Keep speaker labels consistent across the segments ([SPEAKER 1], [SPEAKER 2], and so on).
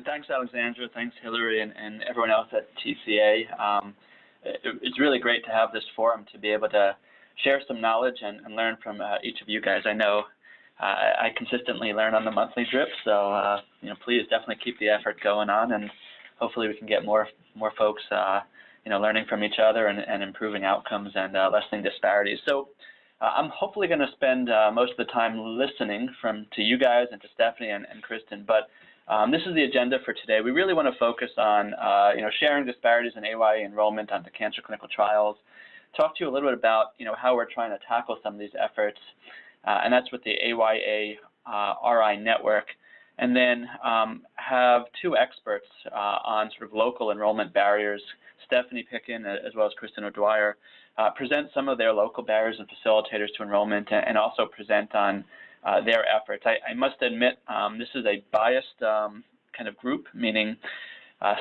[SPEAKER 1] Thanks, Alexandra. Thanks, Hillary, and everyone else at TCA. It's really great to have this forum to be able to share some knowledge and learn from each of you guys. I know I consistently learn on the monthly drip, so please definitely keep the effort going on, and hopefully we can get more folks learning from each other and improving outcomes and lessening disparities. So I'm hopefully going to spend most of the time listening to you guys and to Stephanie and Kristen, but this is the agenda for today. We really want to focus on sharing disparities in AYA enrollment onto cancer clinical trials, talk to you a little bit about how we're trying to tackle some of these efforts, and that's with the AYA RI network, and then have two experts on sort of local enrollment barriers, Stephanie Pickin as well as Kristen O'Dwyer, present some of their local barriers and facilitators to enrollment, and also present on their efforts. I must admit, this is a biased kind of group, meaning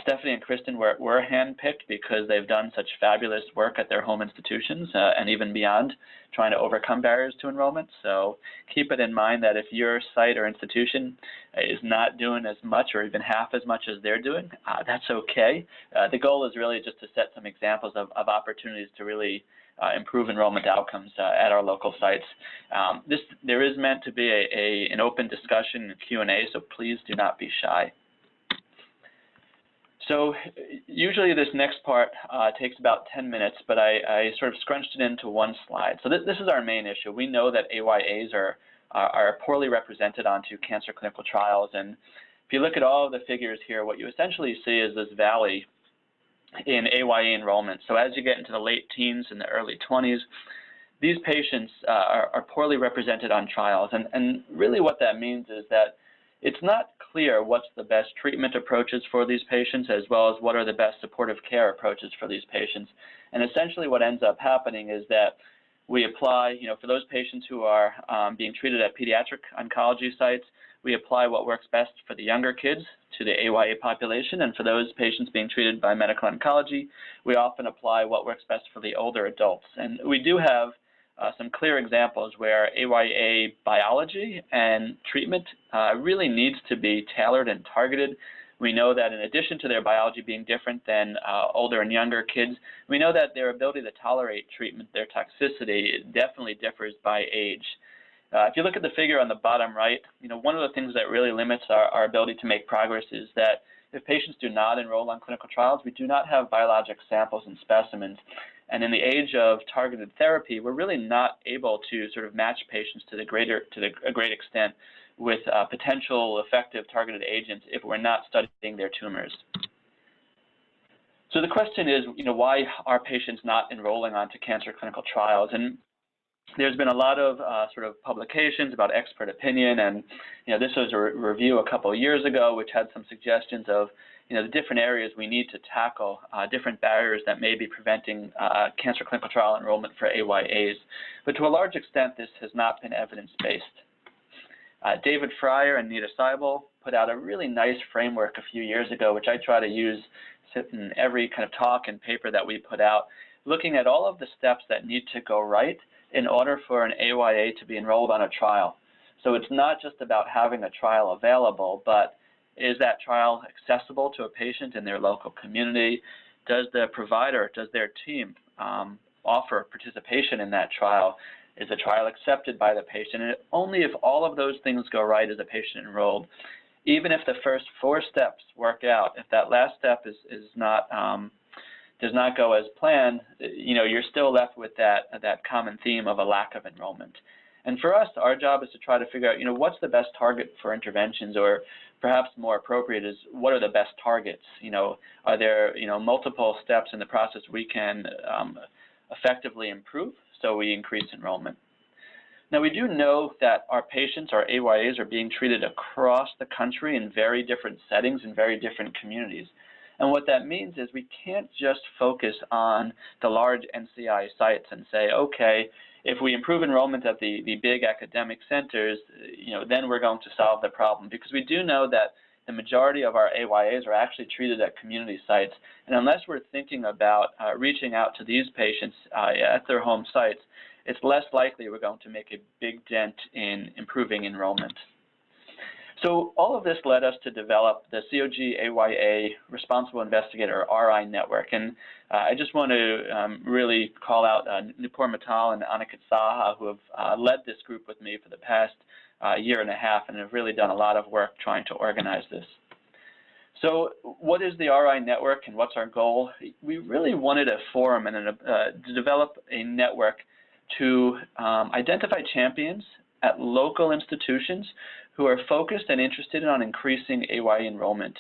[SPEAKER 1] Stephanie and Kristen were handpicked because they've done such fabulous work at their home institutions and even beyond, trying to overcome barriers to enrollment. So keep it in mind that if your site or institution is not doing as much or even half as much as they're doing, that's okay. The goal is really just to set some examples of opportunities to really improve enrollment outcomes at our local sites. There is meant to be an open discussion and Q&A, so please do not be shy. So usually this next part takes about 10 minutes, but I sort of scrunched it into one slide. So this is our main issue. We know that AYAs are poorly represented onto cancer clinical trials, and if you look at all of the figures here, what you essentially see is this valley in AYA enrollment. So as you get into the late teens and the early 20s, these patients are poorly represented on trials, and really what that means is that it's not clear what's the best treatment approaches for these patients, as well as what are the best supportive care approaches for these patients. And essentially what ends up happening is that we apply, for those patients who are being treated at pediatric oncology sites, we apply what works best for the younger kids to the AYA population, and for those patients being treated by medical oncology, we often apply what works best for the older adults. And we do have some clear examples where AYA biology and treatment really needs to be tailored and targeted. We know that in addition to their biology being different than older and younger kids, we know that their ability to tolerate treatment, their toxicity, definitely differs by age. If you look at the figure on the bottom right, one of the things that really limits our ability to make progress is that if patients do not enroll on clinical trials, we do not have biologic samples and specimens. And in the age of targeted therapy, we're really not able to sort of match patients to a great extent with potential effective targeted agents if we're not studying their tumors. So the question is, why are patients not enrolling onto cancer clinical trials? And there's been a lot of sort of publications about expert opinion, and this was a review a couple of years ago, which had some suggestions of the different areas we need to tackle, different barriers that may be preventing cancer clinical trial enrollment for AYAs. But to a large extent, this has not been evidence-based. David Fryer and Nita Seibel put out a really nice framework a few years ago, which I try to use in every kind of talk and paper that we put out, looking at all of the steps that need to go right in order for an AYA to be enrolled on a trial. So it's not just about having a trial available, but is that trial accessible to a patient in their local community? Does the provider, does their team offer participation in that trial? Is the trial accepted by the patient? And only if all of those things go right is a patient enrolled. Even if the first 4 steps work out, if that last step does not go as planned, you're still left with that common theme of a lack of enrollment. And for us, our job is to try to figure out, what's the best target for interventions, or perhaps more appropriate is, what are the best targets? Are there, multiple steps in the process we can effectively improve so we increase enrollment? Now, we do know that our patients, our AYAs, are being treated across the country in very different settings in very different communities. And what that means is we can't just focus on the large NCI sites and say, okay, if we improve enrollment at the big academic centers, then we're going to solve the problem. Because we do know that the majority of our AYAs are actually treated at community sites. And unless we're thinking about reaching out to these patients at their home sites, it's less likely we're going to make a big dent in improving enrollment. So all of this led us to develop the COG-AYA Responsible Investigator, or RI network. And I just want to really call out Nupur Mittal and Aniket Saha, who have led this group with me for the past year and a half and have really done a lot of work trying to organize this. So what is the RI network and what's our goal? We really wanted a forum and to develop a network to identify champions at local institutions who are focused and interested on increasing AYA enrollment.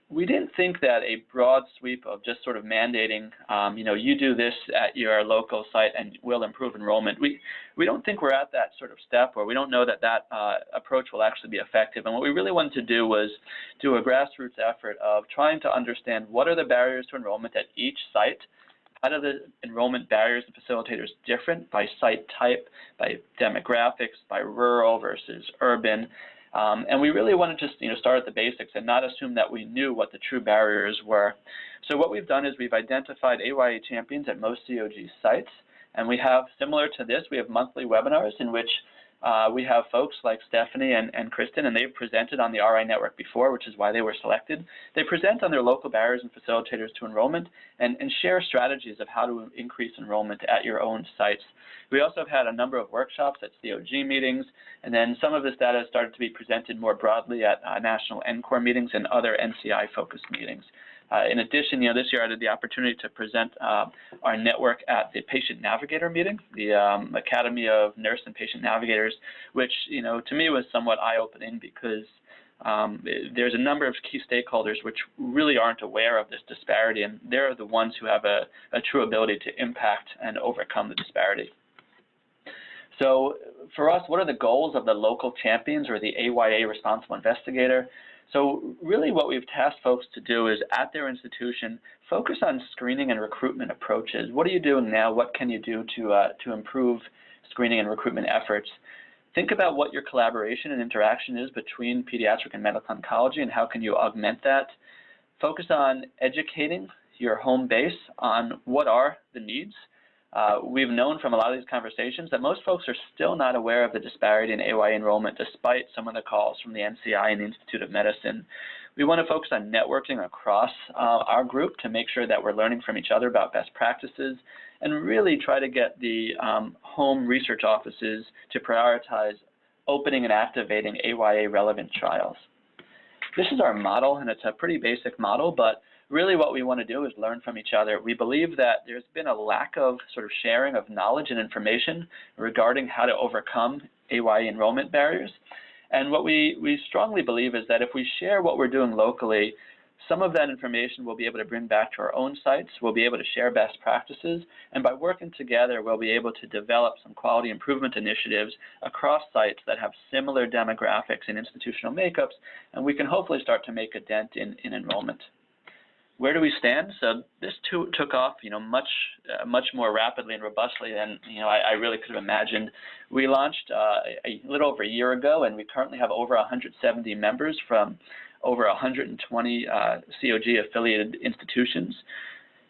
[SPEAKER 1] We didn't think that a broad sweep of just sort of mandating, you do this at your local site and we'll improve enrollment. We don't think we're at that sort of step, or we don't know that that approach will actually be effective. And what we really wanted to do was do a grassroots effort of trying to understand what are the barriers to enrollment at each site. How do the enrollment barriers and facilitators different by site type, by demographics, by rural versus urban? And we really wanted to start at the basics and not assume that we knew what the true barriers were. So what we've done is we've identified AYA champions at most COG sites, and we have, similar to this, we have monthly webinars in which we have folks like Stephanie and Kristen, and they've presented on the RI network before, which is why they were selected. They present on their local barriers and facilitators to enrollment and share strategies of how to increase enrollment at your own sites. We also have had a number of workshops at COG meetings, and then some of this data has started to be presented more broadly at national NCORE meetings and other NCI-focused meetings. In addition, this year I had the opportunity to present our network at the Patient Navigator meeting, the Academy of Nurse and Patient Navigators, which, to me was somewhat eye-opening because there's a number of key stakeholders which really aren't aware of this disparity, and they're the ones who have a true ability to impact and overcome the disparity. So for us, what are the goals of the local champions or the AYA Responsible Investigator? So really what we've tasked folks to do is at their institution, focus on screening and recruitment approaches. What are you doing now? What can you do to improve screening and recruitment efforts? Think about what your collaboration and interaction is between pediatric and medical oncology and how can you augment that. Focus on educating your home base on what are the needs. We've known from a lot of these conversations that most folks are still not aware of the disparity in AYA enrollment despite some of the calls from the NCI and the Institute of Medicine. We want to focus on networking across our group to make sure that we're learning from each other about best practices and really try to get the home research offices to prioritize opening and activating AYA relevant trials. This is our model, and it's a pretty basic model, but really what we want to do is learn from each other. We believe that there's been a lack of sort of sharing of knowledge and information regarding how to overcome AYA enrollment barriers. And what we strongly believe is that if we share what we're doing locally, some of that information we'll be able to bring back to our own sites, we'll be able to share best practices, and by working together, we'll be able to develop some quality improvement initiatives across sites that have similar demographics and institutional makeups, and we can hopefully start to make a dent in enrollment. Where do we stand? So this took off, much more rapidly and robustly than I really could have imagined. We launched a little over a year ago, and we currently have over 170 members from over 120 COG-affiliated institutions.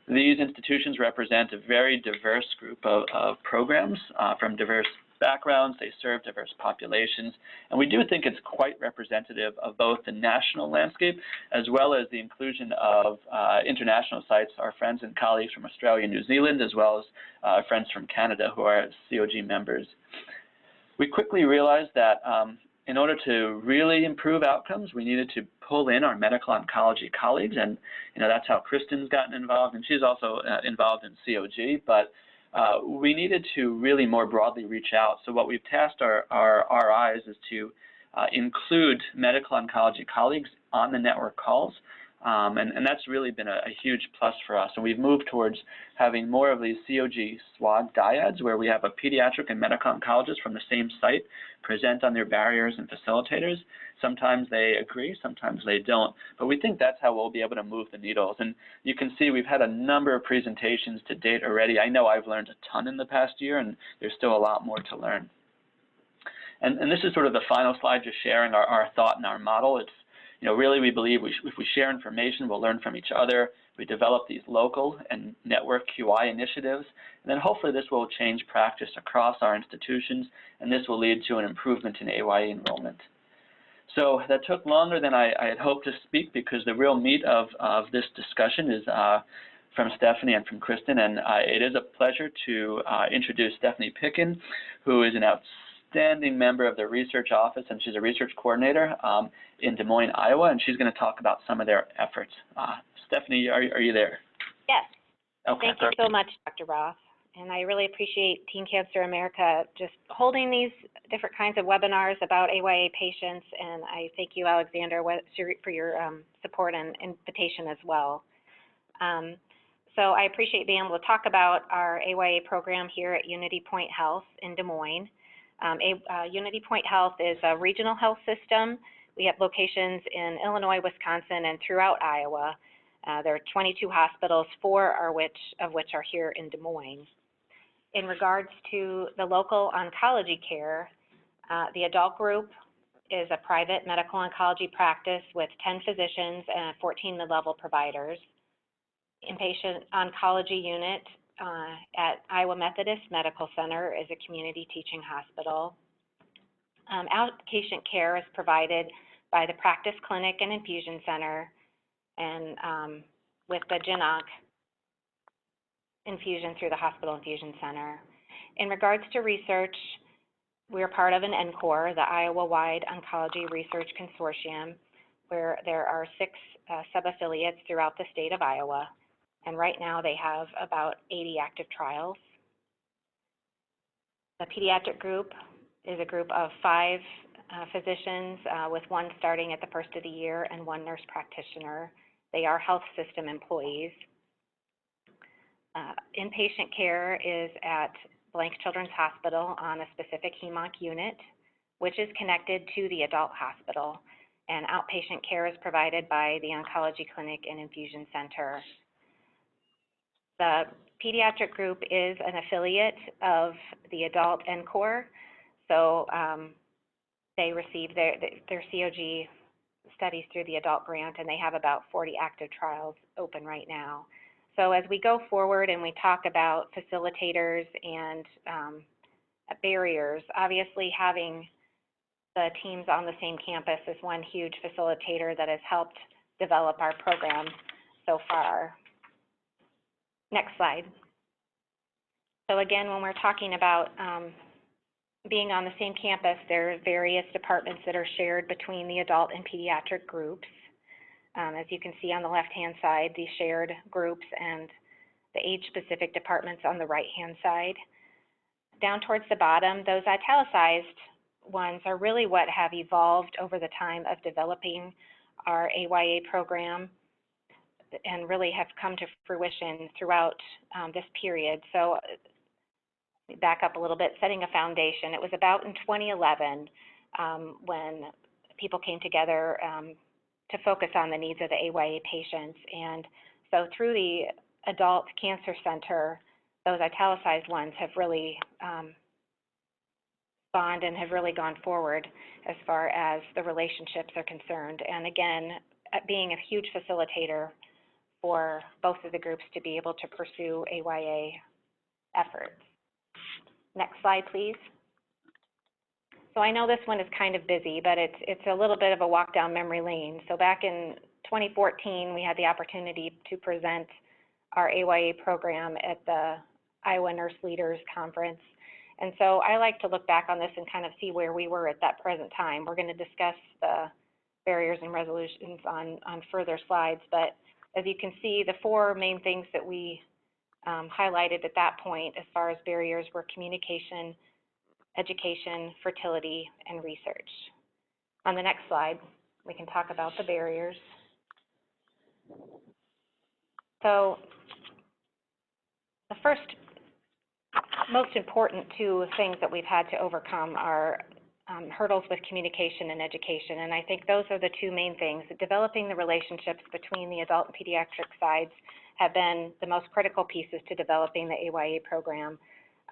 [SPEAKER 1] These institutions represent a very diverse group of programs from diverse backgrounds. They serve diverse populations, and we do think it's quite representative of both the national landscape as well as the inclusion of international sites, our friends and colleagues from Australia and New Zealand, as well as friends from Canada who are COG members. We quickly realized that in order to really improve outcomes, we needed to pull in our medical oncology colleagues, and that's how Kristen's gotten involved, and she's also involved in COG, but we needed to really more broadly reach out. So what we've tasked our RIs is to include medical oncology colleagues on the network calls, and that's really been a huge plus for us. And we've moved towards having more of these COG SWOG dyads where we have a pediatric and medical oncologist from the same site present on their barriers and facilitators. Sometimes they agree, sometimes they don't, but we think that's how we'll be able to move the needles. And you can see we've had a number of presentations to date already. I know I've learned a ton in the past year, and there's still a lot more to learn. And this is sort of the final slide, just sharing our thought and our model. It's, really we believe if we share information, we'll learn from each other. We develop these local and network QI initiatives, and then hopefully this will change practice across our institutions, and this will lead to an improvement in AYA enrollment. So that took longer than I had hoped to speak, because the real meat of this discussion is from Stephanie and from Kristen, and it is a pleasure to introduce Stephanie Pickin, who is an outstanding member of the research office, and she's a research coordinator in Des Moines, Iowa, and she's going to talk about some of their efforts. Stephanie, are you there?
[SPEAKER 2] Yes.
[SPEAKER 1] Okay,
[SPEAKER 2] Thank you so much, Dr. Roth. And I really appreciate Teen Cancer America just holding these different kinds of webinars about AYA patients, and I thank you, Alexander, for your support and invitation as well. So I appreciate being able to talk about our AYA program here at Unity Point Health in Des Moines. Unity Point Health is a regional health system. We have locations in Illinois, Wisconsin, and throughout Iowa. There are 22 hospitals, 4 of which are here in Des Moines. In regards to the local oncology care, the adult group is a private medical oncology practice with 10 physicians and 14 mid-level providers. Inpatient oncology unit at Iowa Methodist Medical Center is a community teaching hospital. Outpatient care is provided by the Practice Clinic and Infusion Center, and with the GenOnc infusion through the Hospital Infusion Center. In regards to research, we're part of an NCORE, the Iowa-wide Oncology Research Consortium, where there are 6 sub-affiliates throughout the state of Iowa, and right now they have about 80 active trials. The pediatric group is a group of 5 physicians, with 1 starting at the first of the year and 1 nurse practitioner. They are health system employees. Inpatient care is at Blank Children's Hospital on a specific HEMONC unit, which is connected to the adult hospital. And outpatient care is provided by the Oncology Clinic and Infusion Center. The pediatric group is an affiliate of the adult NCORE, so they receive their COG studies through the adult grant, and they have about 40 active trials open right now. So as we go forward and we talk about facilitators and barriers, obviously having the teams on the same campus is one huge facilitator that has helped develop our program so far. Next slide. So again, when we're talking about being on the same campus, there are various departments that are shared between the adult and pediatric groups. As you can see on the left-hand side, the shared groups and the age-specific departments on the right-hand side. Down towards the bottom, those italicized ones are really what have evolved over the time of developing our AYA program and really have come to fruition throughout this period. So back up a little bit, setting a foundation. It was about in 2011 when people came together to focus on the needs of the AYA patients. And so through the Adult Cancer Center, those italicized ones have really spawned and have really gone forward as far as the relationships are concerned. And again, being a huge facilitator for both of the groups to be able to pursue AYA efforts. Next slide, please. So I know this one is kind of busy, but it's a little bit of a walk down memory lane. So back in 2014, we had the opportunity to present our AYA program at the Iowa Nurse Leaders Conference. And so I like to look back on this and kind of see where we were at that present time. We're going to discuss the barriers and resolutions on further slides, but as you can see, the 4 main things that we highlighted at that point as far as barriers were communication, education, fertility, and research. On the next slide, we can talk about the barriers. So the first most important 2 things that we've had to overcome are hurdles with communication and education, and I think those are the 2 main things. Developing the relationships between the adult and pediatric sides have been the most critical pieces to developing the AYA program.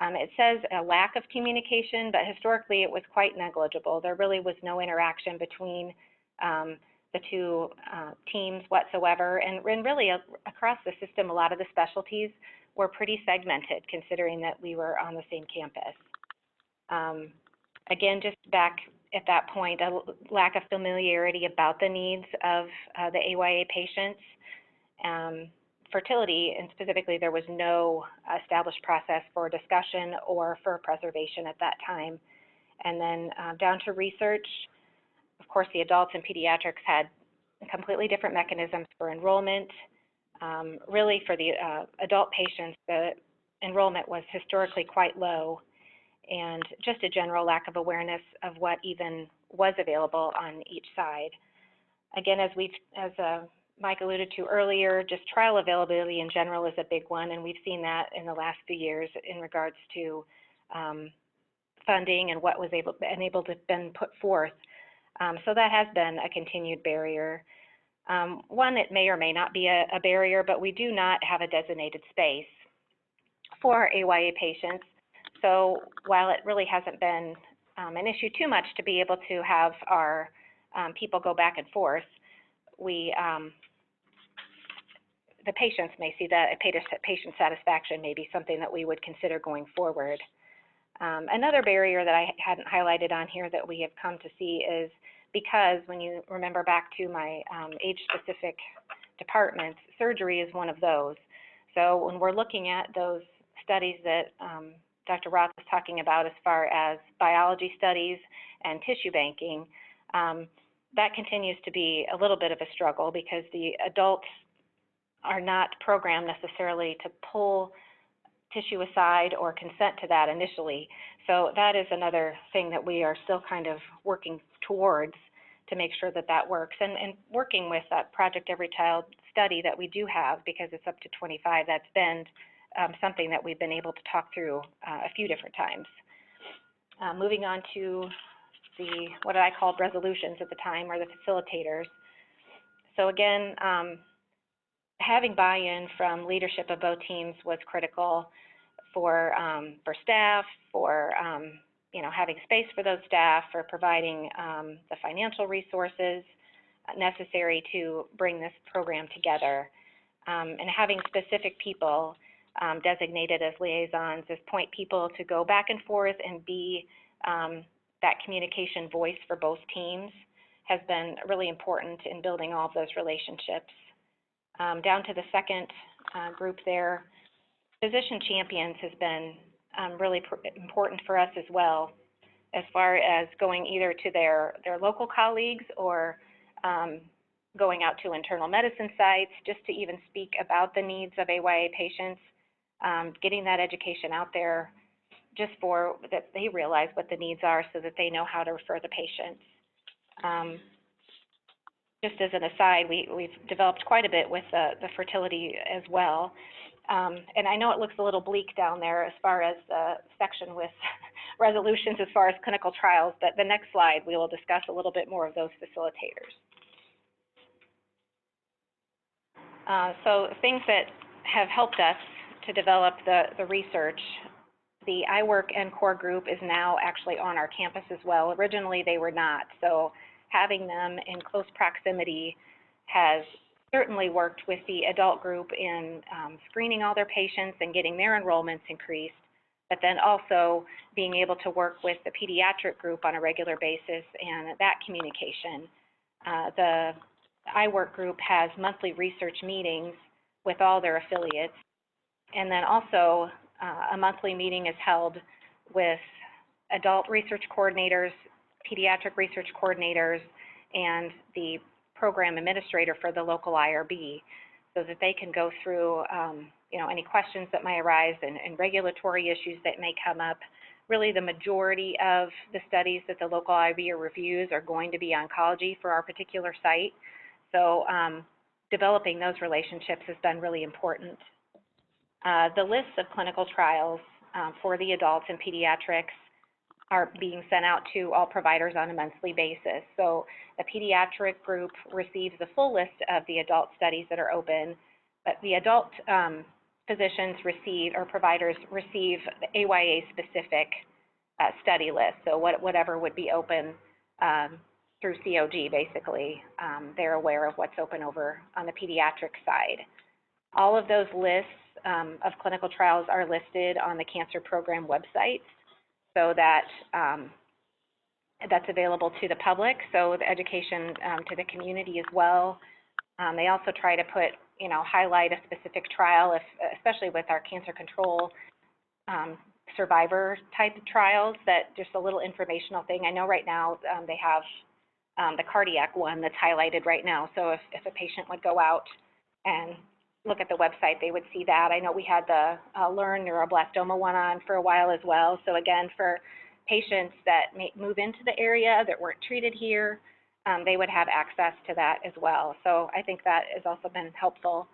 [SPEAKER 2] It says a lack of communication, but historically it was quite negligible. There really was no interaction between the 2 teams whatsoever, and really across the system, a lot of the specialties were pretty segmented considering that we were on the same campus. Again, just back at that point, a lack of familiarity about the needs of the AYA patients. Fertility, and specifically, there was no established process for discussion or for preservation at that time. And then down to research, of course, the adults and pediatrics had completely different mechanisms for enrollment. Really, for the adult patients, the enrollment was historically quite low, and just a general lack of awareness of what even was available on each side. Again, as Mike alluded to earlier, just trial availability in general is a big one, and we've seen that in the last few years in regards to funding and what was able to been put forth. So that has been a continued barrier. One that may or may not be a barrier, but we do not have a designated space for our AYA patients. So while it really hasn't been an issue too much to be able to have our people go back and forth, the patients may see that patient satisfaction may be something that we would consider going forward. Another barrier that I hadn't highlighted on here that we have come to see is because when you remember back to my age-specific departments, surgery is one of those. So when we're looking at those studies that Dr. Roth was talking about as far as biology studies and tissue banking, that continues to be a little bit of a struggle because the adults are not programmed necessarily to pull tissue aside or consent to that initially. So that is another thing that we are still kind of working towards to make sure that that works. And working with that Project Every Child study that we do have, because it's up to 25, that's been something that we've been able to talk through a few different times. Moving on to what I called resolutions at the time, or the facilitators. So again, having buy-in from leadership of both teams was critical for staff, for having space for those staff, for providing the financial resources necessary to bring this program together, and having specific people designated as liaisons, as point people to go back and forth and be that communication voice for both teams has been really important in building all of those relationships. Down to the second group there, physician champions has been really important for us as well, as far as going either to their local colleagues or going out to internal medicine sites just to even speak about the needs of AYA patients, getting that education out there just for that they realize what the needs are so that they know how to refer the patients. Just as an aside, we've developed quite a bit with the fertility as well. And I know it looks a little bleak down there as far as the section with resolutions as far as clinical trials, but the next slide we will discuss a little bit more of those facilitators. So things that have helped us to develop the research, the iWork and core group is now actually on our campus as well. Originally they were not, so having them in close proximity has certainly worked with the adult group in screening all their patients and getting their enrollments increased, but then also being able to work with the pediatric group on a regular basis and that communication. The iWork group has monthly research meetings with all their affiliates, and then also a monthly meeting is held with adult research coordinators, pediatric research coordinators, and the program administrator for the local IRB, so that they can go through any questions that might arise and regulatory issues that may come up. Really, the majority of the studies that the local IRB reviews are going to be oncology for our particular site. So developing those relationships has been really important. The lists of clinical trials for the adults and pediatrics are being sent out to all providers on a monthly basis. So the pediatric group receives the full list of the adult studies that are open, but the adult physicians receive, or providers receive, the AYA-specific study list. So whatever would be open through COG, basically, they're aware of what's open over on the pediatric side. All of those lists of clinical trials are listed on the cancer program website, so that that's available to the public, so the education to the community as well. They also try to put, highlight a specific trial, especially with our cancer control survivor type trials, that just a little informational thing. I know right now they have the cardiac one that's highlighted right now, so if a patient would go out and look at the website, they would see that. I know we had the Learn neuroblastoma one on for a while as well, so again, for patients that may move into the area that weren't treated here, they would have access to that as well. So I think that has also been helpful.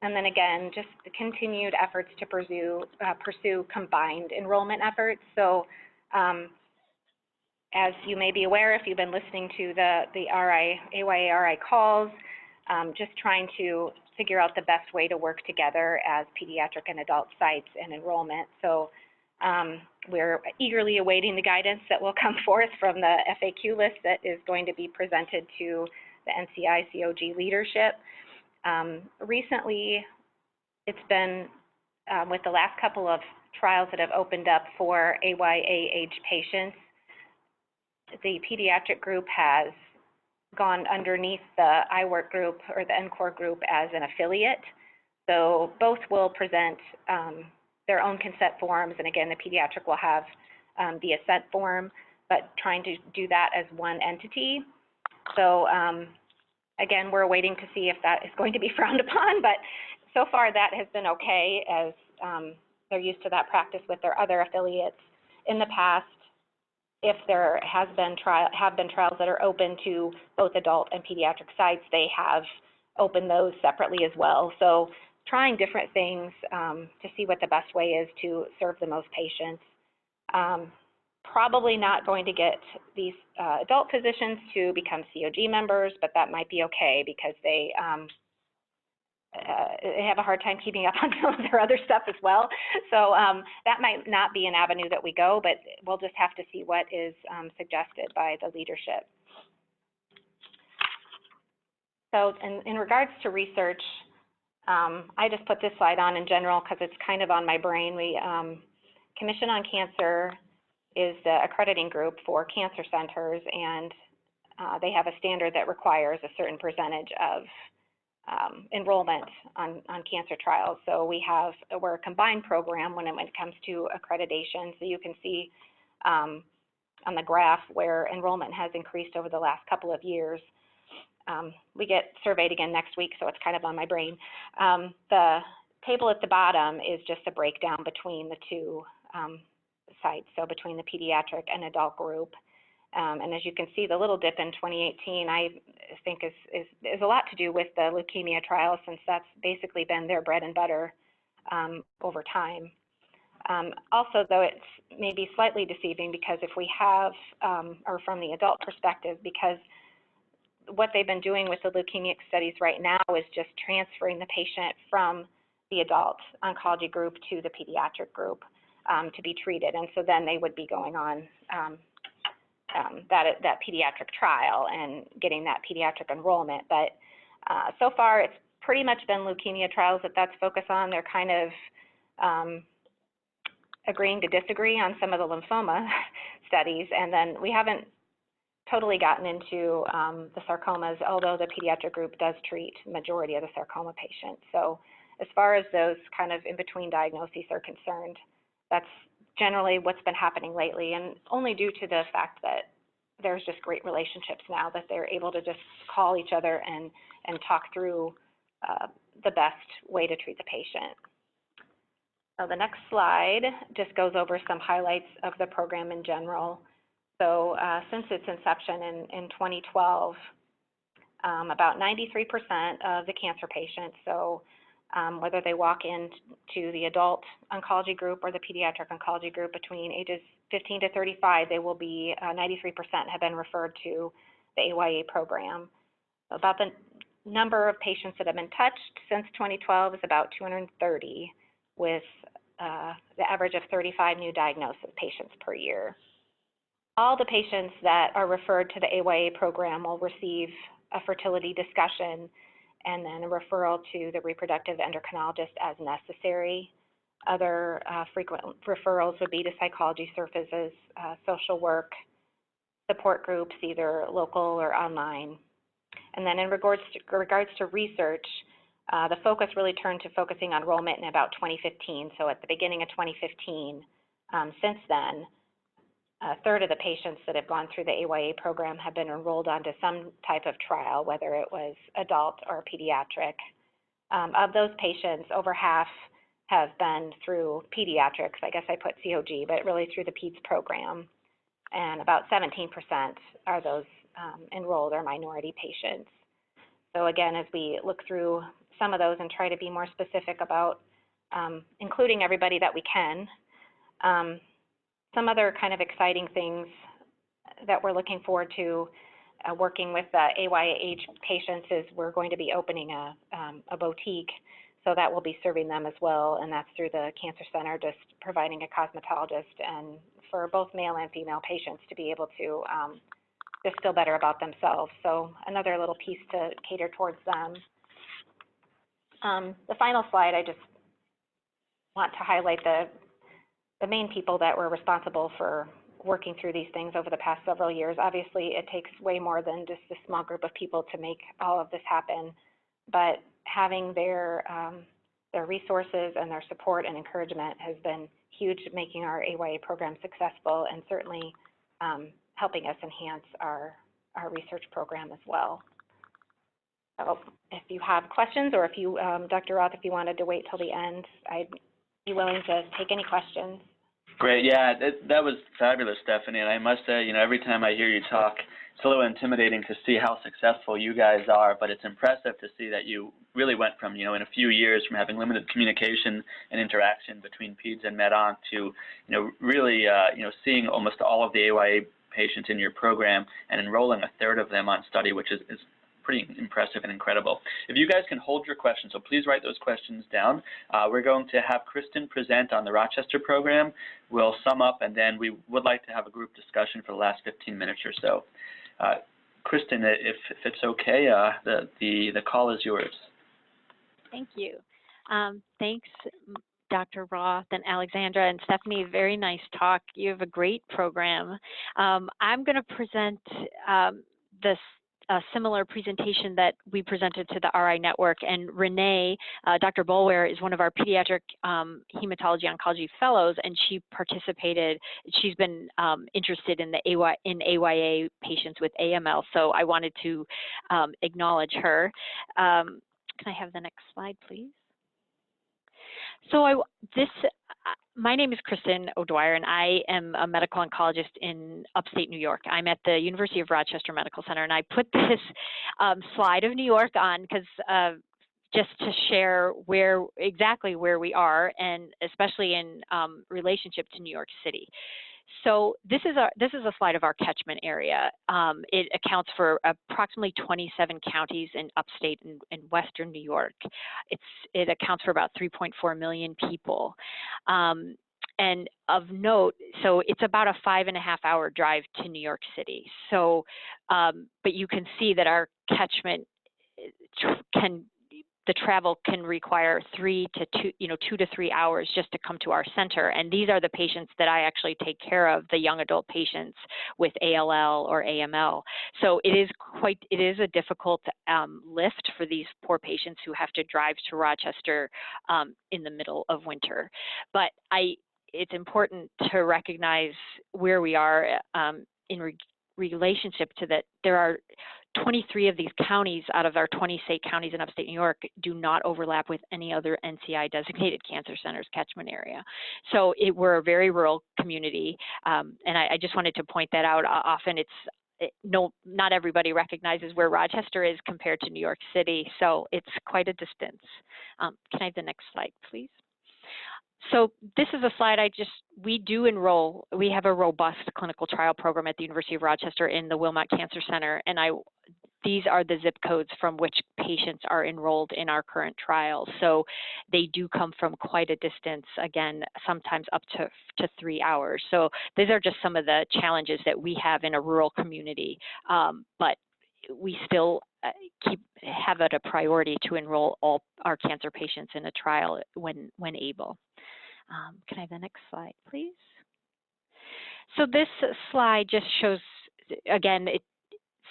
[SPEAKER 2] And then again, just the continued efforts to pursue combined enrollment efforts. So as you may be aware, if you've been listening to the AYA-RI calls, just trying to figure out the best way to work together as pediatric and adult sites and enrollment. So we're eagerly awaiting the guidance that will come forth from the FAQ list that is going to be presented to the NCI-COG leadership. Recently, it's been with the last couple of trials that have opened up for AYA-age patients, the pediatric group has gone underneath the iWork group or the NCORE group as an affiliate. So both will present their own consent forms, and again, the pediatric will have the assent form, but trying to do that as one entity. So again, we're waiting to see if that is going to be frowned upon, but so far that has been okay, as they're used to that practice with their other affiliates. In the past, if there have been trials that are open to both adult and pediatric sites, they have opened those separately as well. So trying different things to see what the best way is to serve the most patients. Probably not going to get these adult physicians to become COG members, but that might be okay because they have a hard time keeping up on some of their other stuff as well. So that might not be an avenue that we go, but we'll just have to see what is suggested by the leadership. So in regards to research, I just put this slide on in general because it's kind of on my brain. We Commission on Cancer is the accrediting group for cancer centers, and they have a standard that requires a certain percentage of enrollment on cancer trials. So we're a combined program when it comes to accreditation. So you can see on the graph where enrollment has increased over the last couple of years. We get surveyed again next week, so it's kind of on my brain. The table at the bottom is just a breakdown between the two sites, so between the pediatric and adult group. And as you can see, the little dip in 2018, I think is a lot to do with the leukemia trial, since that's basically been their bread and butter over time. Also, though, it's maybe slightly deceiving because if we have, or from the adult perspective, because what they've been doing with the leukemia studies right now is just transferring the patient from the adult oncology group to the pediatric group to be treated. And so then they would be going on that pediatric trial and getting that pediatric enrollment. But so far, it's pretty much been leukemia trials that's focused on. They're kind of agreeing to disagree on some of the lymphoma studies. And then we haven't totally gotten into the sarcomas, although the pediatric group does treat the majority of the sarcoma patients. So as far as those kind of in-between diagnoses are concerned, that's generally what's been happening lately, and only due to the fact that there's just great relationships now that they're able to just call each other and talk through the best way to treat the patient. So the next slide just goes over some highlights of the program in general. So since its inception in 2012, about 93% of the cancer patients, so whether they walk into the adult oncology group or the pediatric oncology group between ages 15 to 35, they will be 93% have been referred to the AYA program. About the number of patients that have been touched since 2012 is about 230, with the average of 35 new diagnosis patients per year. All the patients that are referred to the AYA program will receive a fertility discussion and then a referral to the reproductive endocrinologist as necessary. Other frequent referrals would be to psychology services, social work, support groups, either local or online. And then in regards to research, the focus really turned to focusing on enrollment in about 2015. So at the beginning of 2015, since then, a third of the patients that have gone through the AYA program have been enrolled onto some type of trial, whether it was adult or pediatric. Of those patients, over half have been through pediatrics. I guess I put COG, but really through the PEDS program. And about 17% are those enrolled or minority patients. So again, as we look through some of those and try to be more specific about including everybody that we can, some other kind of exciting things that we're looking forward to working with the AYA-age patients is we're going to be opening a boutique, so that will be serving them as well, and that's through the Cancer Center, just providing a cosmetologist and for both male and female patients to be able to just feel better about themselves. So another little piece to cater towards them. The final slide, I just want to highlight the main people that were responsible for working through these things over the past several years. Obviously, it takes way more than just a small group of people to make all of this happen, but having their resources and their support and encouragement has been huge, making our AYA program successful and certainly helping us enhance our research program as well. So if you have questions, or if you, Dr. Roth, if you wanted to wait till the end, I'd be willing to take any questions.
[SPEAKER 1] Great, yeah, that was fabulous, Stephanie, and I must say, you know, every time I hear you talk, it's a little intimidating to see how successful you guys are, but it's impressive to see that you really went from, you know, in a few years from having limited communication and interaction between PEDS and Med-Onc to, you know, really, you know, seeing almost all of the AYA patients in your program and enrolling a third of them on study, which is pretty impressive and incredible. If you guys can hold your questions, so please write those questions down. We're going to have Kristen present on the Rochester program. We'll sum up, and then we would like to have a group discussion for the last 15 minutes or so. Kristen, if it's okay, the call is yours.
[SPEAKER 3] Thank you. Thanks, Dr. Roth and Alexandra and Stephanie. Very nice talk. You have a great program. I'm going to present a similar presentation that we presented to the RI Network, and Renee, Dr. Boulware, is one of our pediatric hematology oncology fellows, and she participated. She's been interested in the AYA patients with AML, so I wanted to acknowledge her. Can I have the next slide, please? So my name is Kristen O'Dwyer, and I am a medical oncologist in upstate New York. I'm at the University of Rochester Medical Center, and I put this slide of New York on because just to share exactly where we are, and especially in relationship to New York City. So this is a slide of our catchment area. It accounts for approximately 27 counties in upstate and western New York. It accounts for about 3.4 million people. And of note, so it's about a 5.5-hour drive to New York City. So, but you can see that our catchment the travel can require 2 to 3 hours just to come to our center. And these are the patients that I actually take care of, the young adult patients with ALL or AML. So it is a difficult lift for these poor patients who have to drive to Rochester in the middle of winter. But it's important to recognize where we are in relationship to that. There are 23 of these counties out of our 20 state counties in upstate New York do not overlap with any other NCI designated cancer centers catchment area. So we're a very rural community, and I just wanted to point that out. Often not everybody recognizes where Rochester is compared to New York City, so it's quite a distance. Can I have the next slide, please? So this is a slide we do enroll. We have a robust clinical trial program at the University of Rochester in the Wilmot Cancer Center, and these are the zip codes from which patients are enrolled in our current trial. So they do come from quite a distance, again, sometimes up to 3 hours. So these are just some of the challenges that we have in a rural community, but we still have it a priority to enroll all our cancer patients in a trial when able. Can I have the next slide, please? So this slide just shows again,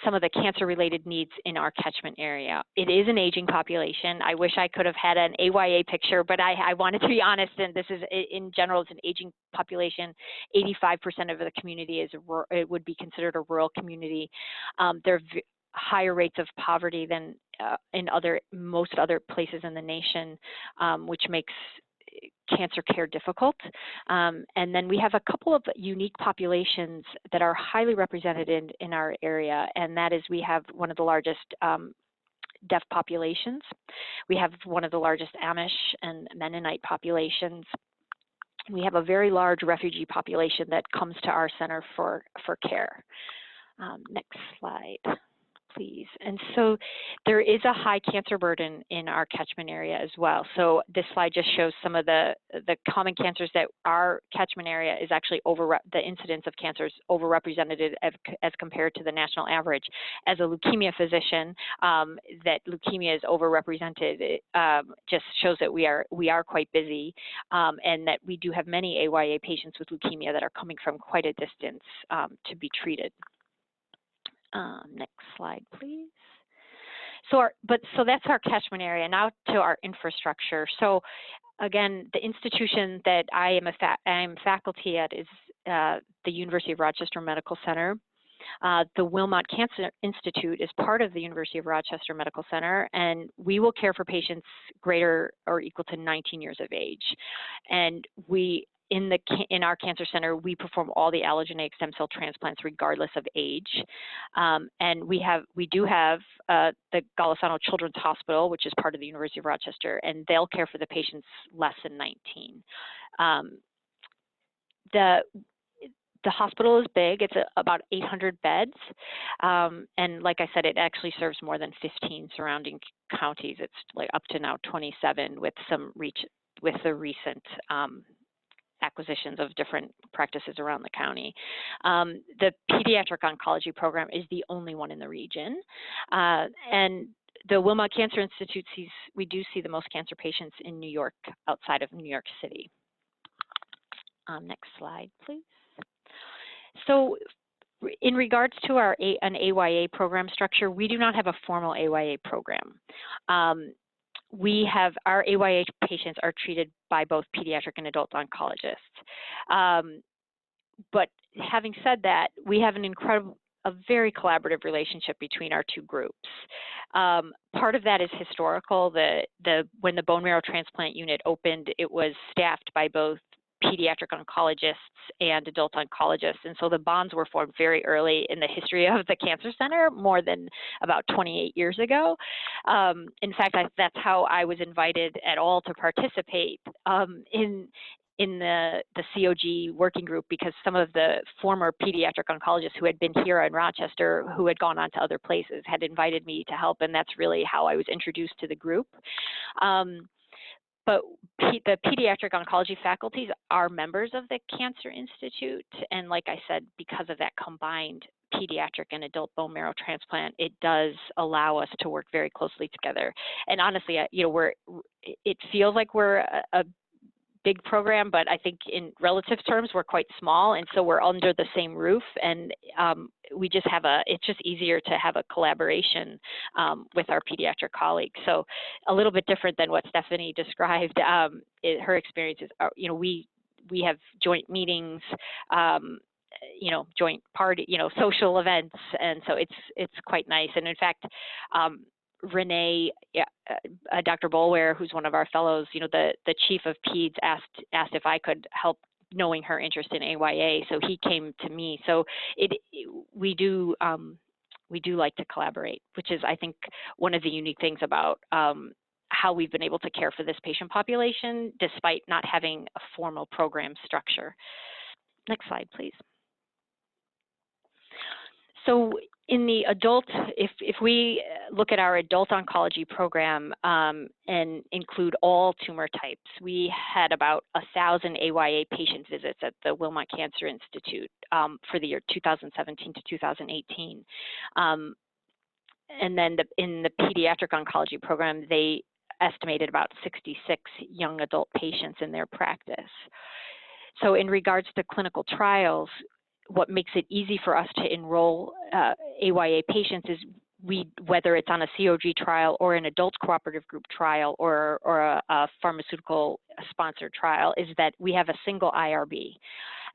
[SPEAKER 3] some of the cancer-related needs in our catchment area. It is an aging population. I wish I could have had an AYA picture, but I wanted to be honest, and this is, in general, it's an aging population. 85% of the community it would be considered a rural community. There are higher rates of poverty than in most other places in the nation, which makes cancer care difficult. And then we have a couple of unique populations that are highly represented in our area, and that is we have one of the largest deaf populations. We have one of the largest Amish and Mennonite populations. We have a very large refugee population that comes to our center for care. Next slide, please. And so there is a high cancer burden in our catchment area as well. So this slide just shows some of the common cancers that our catchment area is actually the incidence of cancer is overrepresented as compared to the national average. As a leukemia physician, that leukemia is overrepresented just shows that we are quite busy, and that we do have many AYA patients with leukemia that are coming from quite a distance to be treated. Next slide, please. So that's our catchment area. Now to our infrastructure. So again, the institution that I am faculty at is the University of Rochester Medical Center. The Wilmot Cancer Institute is part of the University of Rochester Medical Center, and we will care for patients greater or equal to 19 years of age. And in our cancer center, we perform all the allogeneic stem cell transplants regardless of age. And we do have the Golisano Children's Hospital, which is part of the University of Rochester, and they'll care for the patients less than 19. The hospital is big. It's about 800 beds. And like I said, it actually serves more than 15 surrounding counties. It's like up to now 27 with the recent acquisitions of different practices around the county. The pediatric oncology program is the only one in the region. And the Wilmot Cancer Institute we do see the most cancer patients in New York, outside of New York City. Next slide, please. So in regards to an AYA program structure, we do not have a formal AYA program. Our AYA patients are treated by both pediatric and adult oncologists. But having said that, we have a very collaborative relationship between our two groups. Part of that is historical. When the bone marrow transplant unit opened, it was staffed by both pediatric oncologists and adult oncologists. And so the bonds were formed very early in the history of the Cancer Center, more than about 28 years ago. In fact, that's how I was invited at all to participate in the COG working group, because some of the former pediatric oncologists who had been here in Rochester, who had gone on to other places, had invited me to help, and that's really how I was introduced to the group. But the pediatric oncology faculties are members of the Cancer Institute, and like I said, because of that combined pediatric and adult bone marrow transplant, it does allow us to work very closely together. And honestly, it feels like we're a big program, but I think in relative terms, we're quite small, and so we're under the same roof, and we just have it's just easier to have a collaboration with our pediatric colleagues. So a little bit different than what Stephanie described. Her experiences are, we have joint meetings, joint party, social events, and so it's quite nice. And in fact, Renee, Dr. Bolware, who's one of our fellows, the chief of PEDS asked if I could help, knowing her interest in AYA, so he came to me. So we do like to collaborate, which is, I think, one of the unique things about how we've been able to care for this patient population despite not having a formal program structure. Next slide, please. So in the adult, if we look at our adult oncology program and include all tumor types, we had about 1,000 AYA patient visits at the Wilmot Cancer Institute for the year 2017 to 2018. And then in the pediatric oncology program, they estimated about 66 young adult patients in their practice. So in regards to clinical trials, what makes it easy for us to enroll AYA patients is whether it's on a COG trial or an adult cooperative group trial or a pharmaceutical sponsored trial, is that we have a single IRB.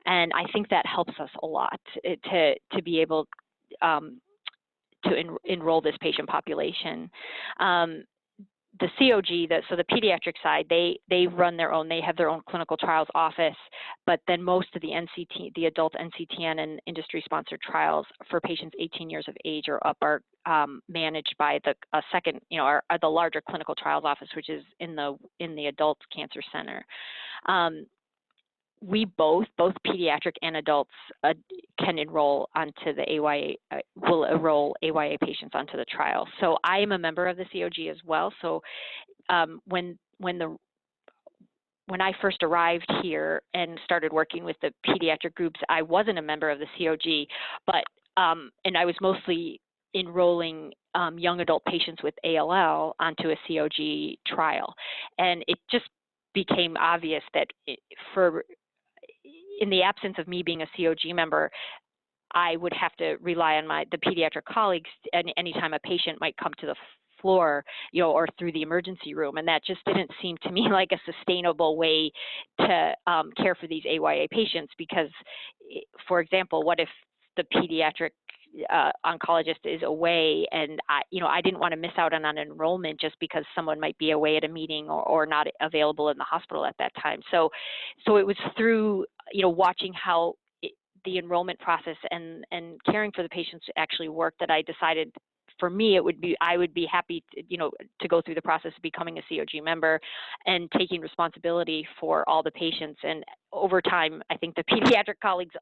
[SPEAKER 3] And I think that helps us a lot to be able to enroll this patient population. The COG, so the pediatric side, they run their own, they have their own clinical trials office, but then most of the adult NCTN and industry-sponsored trials for patients 18 years of age or up are managed by the second, the larger clinical trials office, which is in the Adult Cancer Center. We both pediatric and adults can enroll onto the AYA, will enroll AYA patients onto the trial. So I am a member of the COG as well. So when I first arrived here and started working with the pediatric groups, I wasn't a member of the COG, but and I was mostly enrolling young adult patients with ALL onto a COG trial. And it just became obvious that in the absence of me being a COG member, I would have to rely on the pediatric colleagues anytime a patient might come to the floor, or through the emergency room. And that just didn't seem to me like a sustainable way to care for these AYA patients, because, for example, what if the pediatric oncologist is away, and I didn't want to miss out on an enrollment just because someone might be away at a meeting or not available in the hospital at that time. So it was through watching how the enrollment process and caring for the patients actually worked that I decided, for me, I would be happy to go through the process of becoming a COG member and taking responsibility for all the patients. And over time, I think the pediatric colleagues,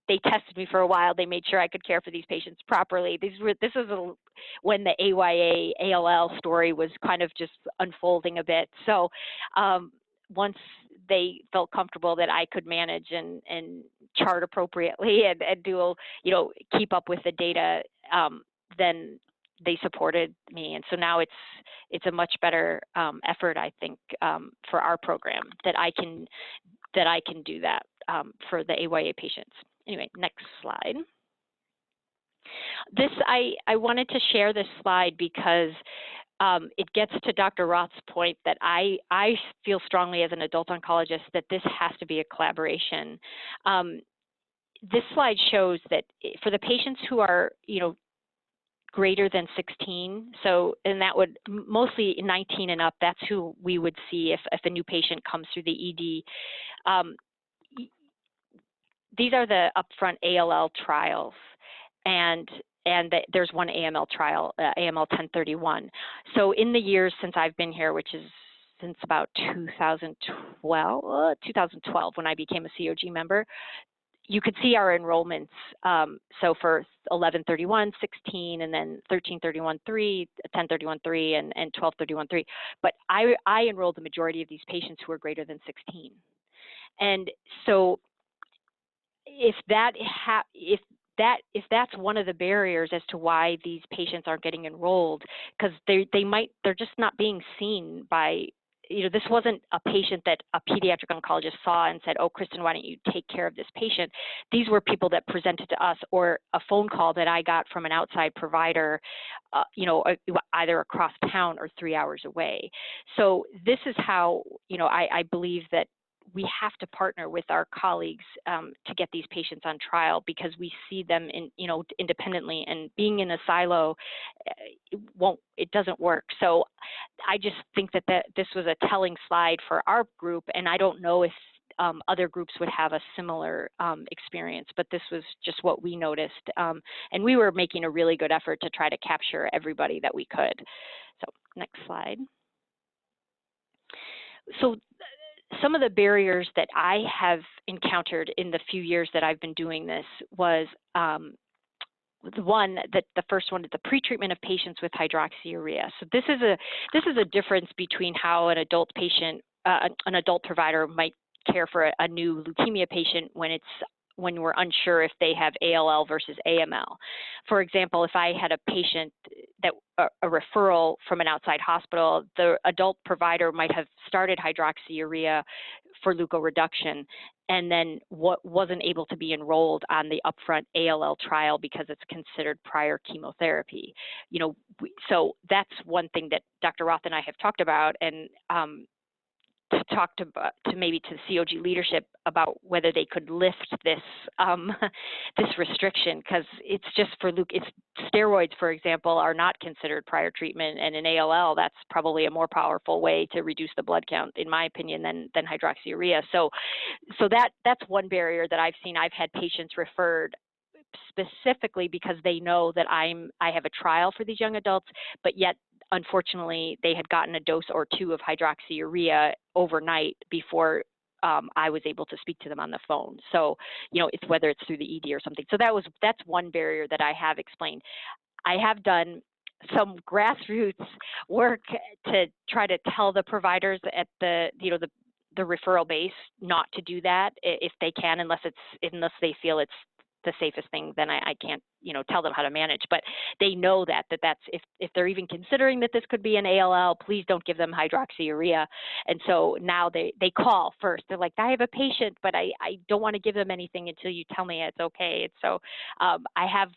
[SPEAKER 3] they tested me for a while. They made sure I could care for these patients properly. This was when the AYA ALL story was kind of just unfolding a bit. So once they felt comfortable that I could manage and chart appropriately and do, keep up with the data, then they supported me. And so now it's a much better effort, I think, for our program that I can do that for the AYA patients. Anyway, next slide. I wanted to share this slide because it gets to Dr. Roth's point that I feel strongly as an adult oncologist that this has to be a collaboration. This slide shows that for the patients who are, greater than 16, and that would mostly 19 and up, that's who we would see if a new patient comes through the ED. These are the upfront ALL trials, and there's one AML trial, AML 1031. So in the years since I've been here, which is since about 2012 when I became a COG member, you could see our enrollments. So for 1131, 16, and then 1331, 3, 1031, 3, and 1231, 3. But I enrolled the majority of these patients who are greater than 16. And so if that's one of the barriers as to why these patients aren't getting enrolled, because they're just not being seen by, this wasn't a patient that a pediatric oncologist saw and said, oh, Kristen, why don't you take care of this patient? These were people that presented to us, or a phone call that I got from an outside provider, either across town or 3 hours away. So this is how, I believe that we have to partner with our colleagues to get these patients on trial, because we see them independently, and being in a silo, it doesn't work. So I just think that this was a telling slide for our group, and I don't know if other groups would have a similar experience, but this was just what we noticed. And we were making a really good effort to try to capture everybody that we could. So next slide. So some of the barriers that I have encountered in the few years that I've been doing this was the first one is the pretreatment of patients with hydroxyurea. So this is a difference between how an adult patient, an adult provider might care for a new leukemia patient when we're unsure if they have ALL versus AML. For example, if I had a patient a referral from an outside hospital, the adult provider might have started hydroxyurea for leukoreduction and then wasn't able to be enrolled on the upfront ALL trial because it's considered prior chemotherapy. So that's one thing that Dr. Roth and I have talked about, and to talk to maybe to the COG leadership about whether they could lift this this restriction, because it's just for it's steroids, for example, are not considered prior treatment, and in ALL that's probably a more powerful way to reduce the blood count, in my opinion, than hydroxyurea. So that's one barrier that I've seen. I've had patients referred specifically because they know that I have a trial for these young adults, but yet unfortunately they had gotten a dose or two of hydroxyurea overnight before I was able to speak to them on the phone. So, it's whether it's through the ED or something. So that's one barrier that I have explained. I have done some grassroots work to try to tell the providers at the referral base not to do that if they can, unless they feel it's the safest thing. Then I can't tell them how to manage, but they know that's if they're even considering that this could be an ALL, please don't give them hydroxyurea. And so now they call first. They're like, I have a patient, but I don't want to give them anything until you tell me it's okay. And so I have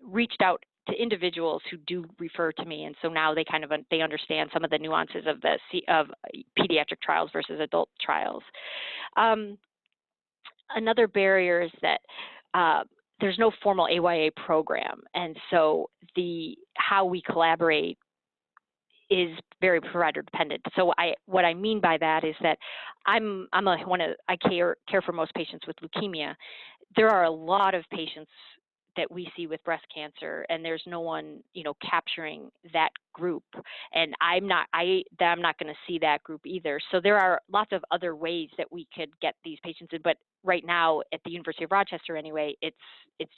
[SPEAKER 3] reached out to individuals who do refer to me, and so now they understand some of the nuances of of pediatric trials versus adult trials. Another barrier is that there's no formal AYA program, and so how we collaborate is very provider dependent. So what I mean by that is that I care for most patients with leukemia. There are a lot of patients that we see with breast cancer, and there's no one capturing that group, and I'm not going to see that group either. So there are lots of other ways that we could get these patients in, but right now at the University of Rochester anyway, it's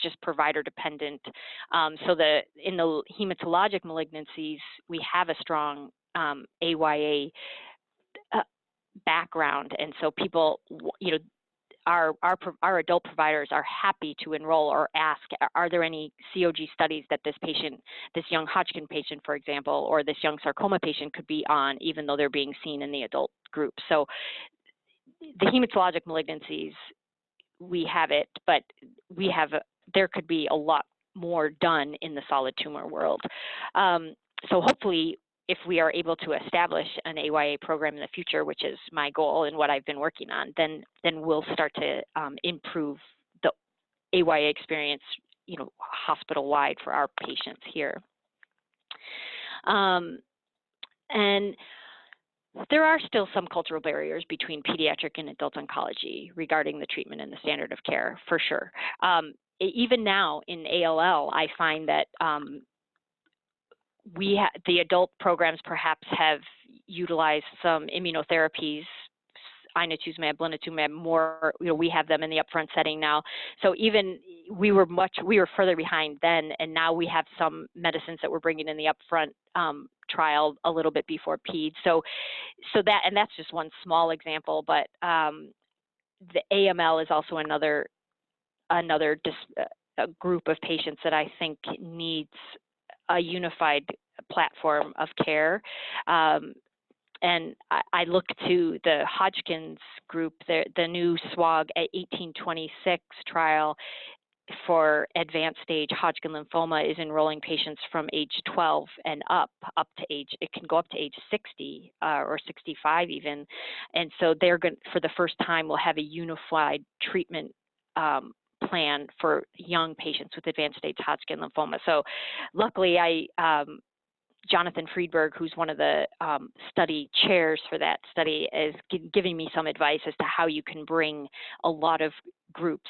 [SPEAKER 3] just provider dependent. So in the hematologic malignancies, we have a strong AYA background, and so people our adult providers are happy to enroll or ask, are there any COG studies that this young Hodgkin patient, for example, or this young sarcoma patient could be on, even though they're being seen in the adult group. So the hematologic malignancies, we have it, but there could be a lot more done in the solid tumor world. So hopefully, if we are able to establish an AYA program in the future, which is my goal and what I've been working on, then we'll start to improve the AYA experience, hospital-wide for our patients here. And there are still some cultural barriers between pediatric and adult oncology regarding the treatment and the standard of care, for sure. Even now in ALL, I find that the adult programs perhaps have utilized some immunotherapies, inotuzumab, blinatumomab, more, we have them in the upfront setting now. So even we were further behind then, and now we have some medicines that we're bringing in the upfront trial a little bit before PED. So that's just one small example, but the AML is also another group of patients that I think needs a unified platform of care. And I look to the Hodgkin's group, the new SWOG 1826 trial for advanced stage Hodgkin lymphoma is enrolling patients from age 12 and up to it can go up to age 60 or 65 even. And so they're going, for the first time, will have a unified treatment plan for young patients with advanced stage Hodgkin lymphoma. So luckily, Jonathan Friedberg, who's one of the study chairs for that study, is giving me some advice as to how you can bring a lot of groups,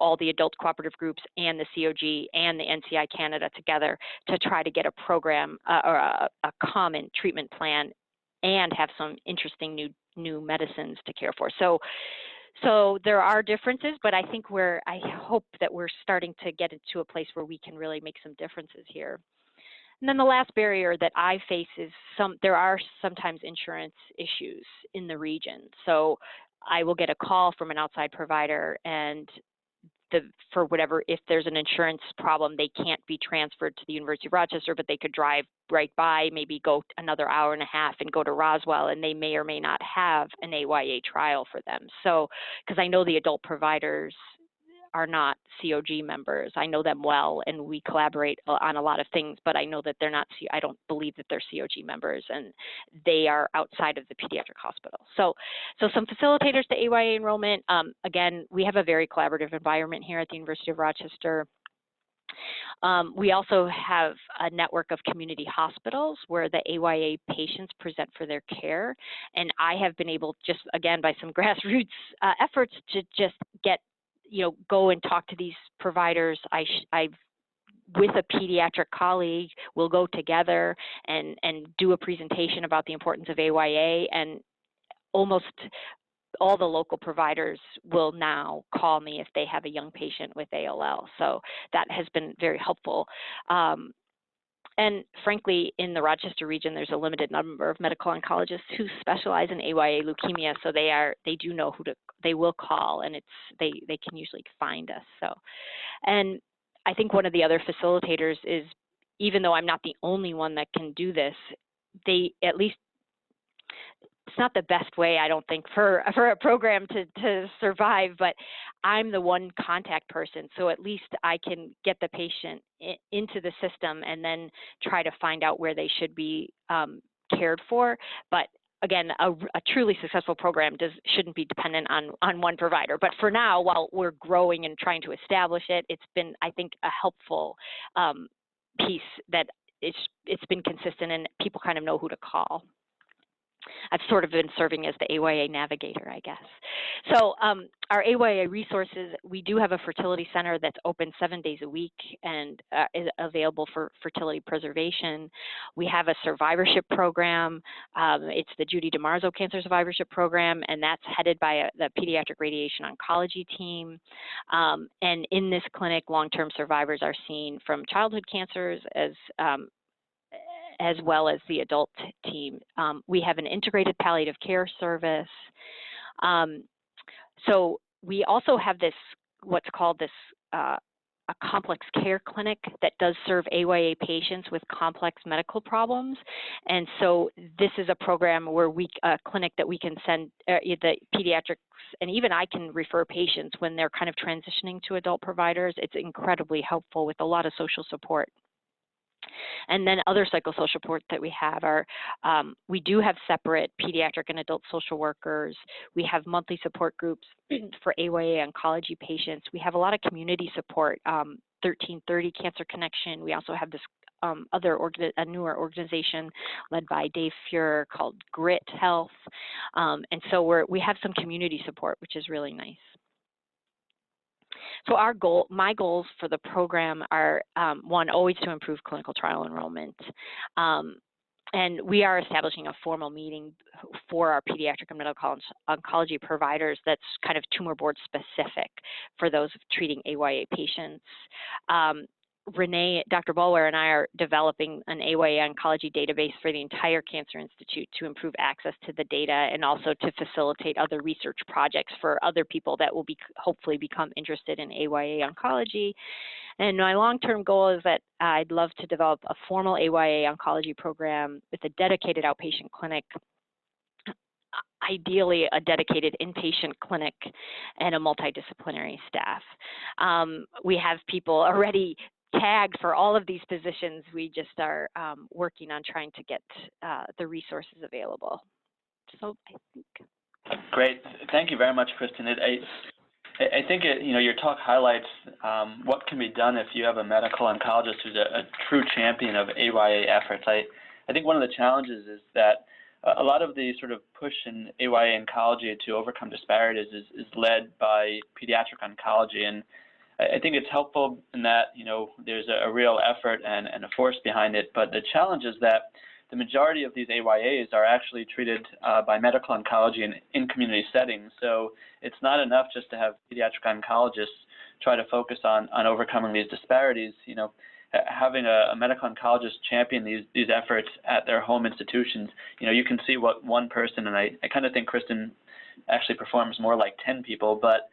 [SPEAKER 3] all the adult cooperative groups and the COG and the NCI Canada together to try to get a program or a common treatment plan and have some interesting new medicines to care for. So there are differences, but I think I hope that we're starting to get into a place where we can really make some differences here. And then the last barrier that I face is there are sometimes insurance issues in the region. So I will get a call from an outside provider, and for whatever, if there's an insurance problem, they can't be transferred to the University of Rochester, but they could drive right by, maybe go another hour and a half and go to Roswell, and they may or may not have an AYA trial for them. So, because I know the adult providers are not COG members. I know them well, and we collaborate on a lot of things, but I know that they're not, I don't believe that they're COG members, and they are outside of the pediatric hospital. So some facilitators to AYA enrollment. Again, we have a very collaborative environment here at the University of Rochester. We also have a network of community hospitals where the AYA patients present for their care, and I have been able, just again by some grassroots efforts, to just get, go and talk to these providers. I with a pediatric colleague, we'll go together and do a presentation about the importance of AYA, and almost all the local providers will now call me if they have a young patient with ALL. So that has been very helpful. And frankly, in the Rochester region, there's a limited number of medical oncologists who specialize in AYA leukemia, so they do know who they will call, and they can usually find us. So, and I think one of the other facilitators is, even though I'm not the only one that can do this, they at least, it's not the best way, I don't think, for a program to survive, but I'm the one contact person, so at least I can get the patient into the system and then try to find out where they should be cared for. But again, a truly successful program shouldn't be dependent on one provider. But for now, while we're growing and trying to establish it, it's been, I think, a helpful piece that it's been consistent and people kind of know who to call. I've sort of been serving as the AYA navigator, I guess. So our AYA resources, we do have a fertility center that's open 7 days a week and is available for fertility preservation. We have a survivorship program. It's the Judy DiMarzo Cancer Survivorship Program, and that's headed by the Pediatric Radiation Oncology team. And in this clinic, long-term survivors are seen from childhood cancers as well as the adult team. We have an integrated palliative care service. So we also have this, what's called this, a complex care clinic that does serve AYA patients with complex medical problems. And so this is a program where a clinic that we can send the pediatrics, and even I can refer patients when they're kind of transitioning to adult providers. It's incredibly helpful with a lot of social support. And then other psychosocial support that we have are, we do have separate pediatric and adult social workers. We have monthly support groups for AYA oncology patients. We have a lot of community support, 1330 Cancer Connection. We also have this a newer organization led by Dave Fuhrer called Grit Health. And so we have some community support, which is really nice. So my goals for the program are, one, always to improve clinical trial enrollment. And we are establishing a formal meeting for our pediatric and medical oncology providers that's kind of tumor board specific for those treating AYA patients. Renee, Dr. Boulware, and I are developing an AYA oncology database for the entire Cancer Institute to improve access to the data and also to facilitate other research projects for other people that will hopefully become interested in AYA oncology. And my long-term goal is that I'd love to develop a formal AYA oncology program with a dedicated outpatient clinic, ideally a dedicated inpatient clinic, and a multidisciplinary staff. We have people already tagged for all of these positions. We just are working on trying to get the resources available. So I think.
[SPEAKER 1] Great. Thank you very much, Kristen. I think your talk highlights what can be done if you have a medical oncologist who's a true champion of AYA efforts. I think one of the challenges is that a lot of the sort of push in AYA oncology to overcome disparities is led by pediatric oncology, and I think it's helpful in that there's a real effort and a force behind it, but the challenge is that the majority of these AYAs are actually treated by medical oncology in community settings. So it's not enough just to have pediatric oncologists try to focus on overcoming these disparities. Having a medical oncologist champion these efforts at their home institutions, you can see what one person, and I kind of think Kristen actually performs more like 10 people, but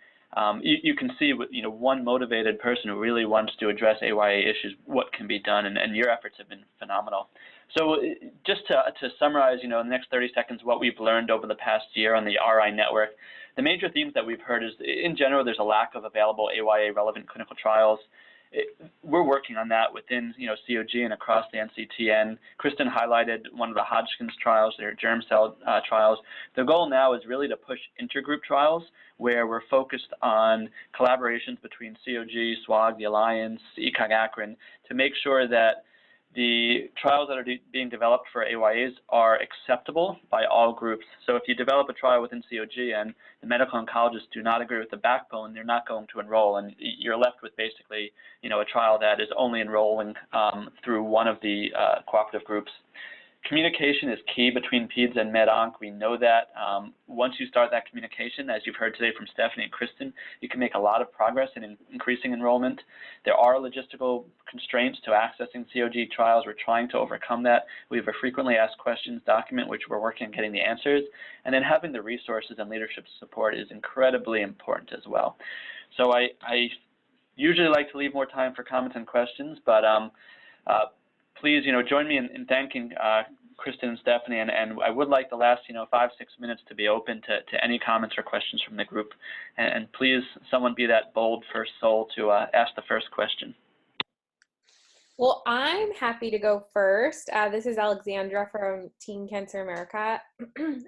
[SPEAKER 1] you can see, one motivated person who really wants to address AYA issues, what can be done, and your efforts have been phenomenal. So just to summarize, in the next 30 seconds, what we've learned over the past year on the RI network, the major themes that we've heard is, in general, there's a lack of available AYA-relevant clinical trials. We're working on that within, COG and across the NCTN. Kristen highlighted one of the Hodgkin's trials, their germ cell trials. The goal now is really to push intergroup trials where we're focused on collaborations between COG, SWOG, the Alliance, ECOG Akron, to make sure that the trials that are being developed for AYAs are acceptable by all groups. So if you develop a trial within COG and the medical oncologists do not agree with the backbone, they're not going to enroll, and you're left with basically, a trial that is only enrolling through one of the cooperative groups. Communication is key between PEDS and Med-Onc. We know that. Once you start that communication, as you've heard today from Stephanie and Kristen, you can make a lot of progress in increasing enrollment. There are logistical constraints to accessing COG trials. We're trying to overcome that. We have a frequently asked questions document, which we're working on getting the answers. And then having the resources and leadership support is incredibly important as well. So I usually like to leave more time for comments and questions, but please, join me in thanking Kristen and Stephanie, and I would like the last, 5-6 minutes to be open to any comments or questions from the group. And please, someone be that bold first soul to ask the first question.
[SPEAKER 4] Well, I'm happy to go first. This is Alexandra from Teen Cancer America.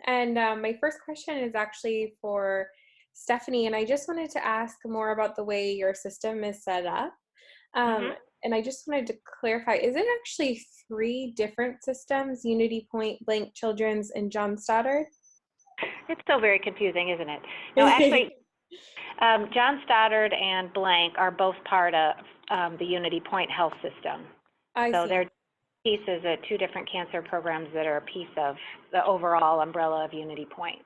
[SPEAKER 4] And my first question is actually for Stephanie, and I just wanted to ask more about the way your system is set up. And I just wanted to clarify, is it actually 3 different systems, Unity Point, Blank Children's, and John Stoddard?
[SPEAKER 2] It's still very confusing, isn't it? No, actually, John Stoddard and Blank are both part of the Unity Point Health System. So they're pieces of 2 different cancer programs that are a piece of the overall umbrella of Unity Point.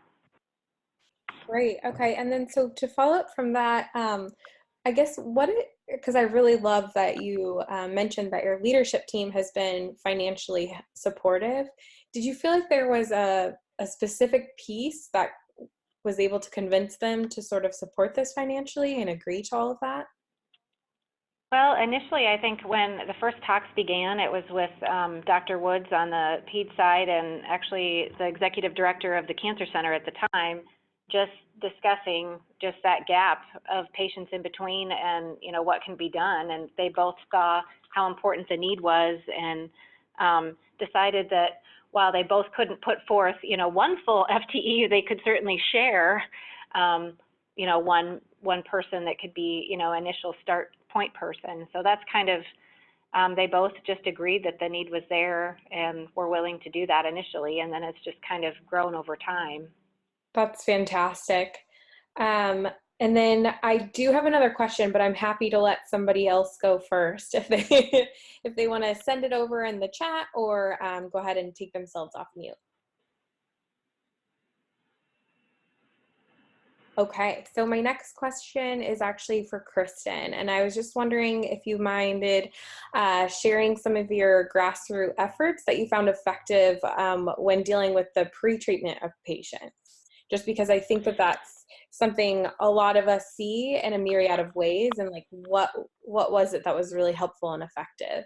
[SPEAKER 4] Great. Okay. And then so to follow up from that, I guess because I really love that you mentioned that your leadership team has been financially supportive. Did you feel like there was a specific piece that was able to convince them to sort of support this financially and agree to all of that?
[SPEAKER 2] Well, initially, I think when the first talks began, it was with Dr. Woods on the PED side and actually the executive director of the Cancer Center at the time, just discussing just that gap of patients in between and, what can be done. And they both saw how important the need was and decided that while they both couldn't put forth, one full FTE, they could certainly share, one person that could be, initial start point person. So that's kind of, they both just agreed that the need was there and were willing to do that initially. And then it's just kind of grown over time.
[SPEAKER 4] That's fantastic. And then I do have another question, but I'm happy to let somebody else go first if they want to send it over in the chat or go ahead and take themselves off mute. Okay, so my next question is actually for Kristen, and I was just wondering if you minded sharing some of your grassroots efforts that you found effective when dealing with the pre-treatment of patients. Just because I think that that's something a lot of us see in a myriad of ways, and like what was it that was really helpful and effective?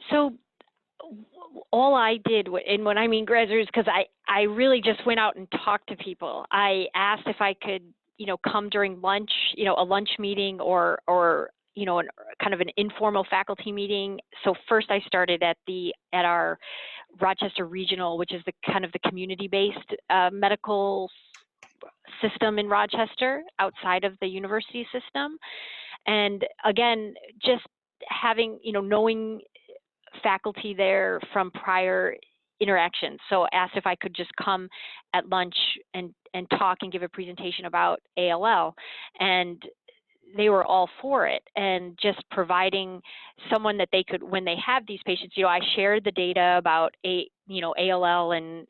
[SPEAKER 3] So all I did, and when I mean grassroots, because I really just went out and talked to people. I asked if I could, come during lunch, a lunch meeting or kind of an informal faculty meeting. So first I started at our Rochester Regional, which is the kind of the community-based medical system in Rochester outside of the university system. And again, just having, knowing faculty there from prior interactions. So I asked if I could just come at lunch and talk and give a presentation about ALL. And they were all for it, and just providing someone that they could, when they have these patients, I shared the data about ALL, and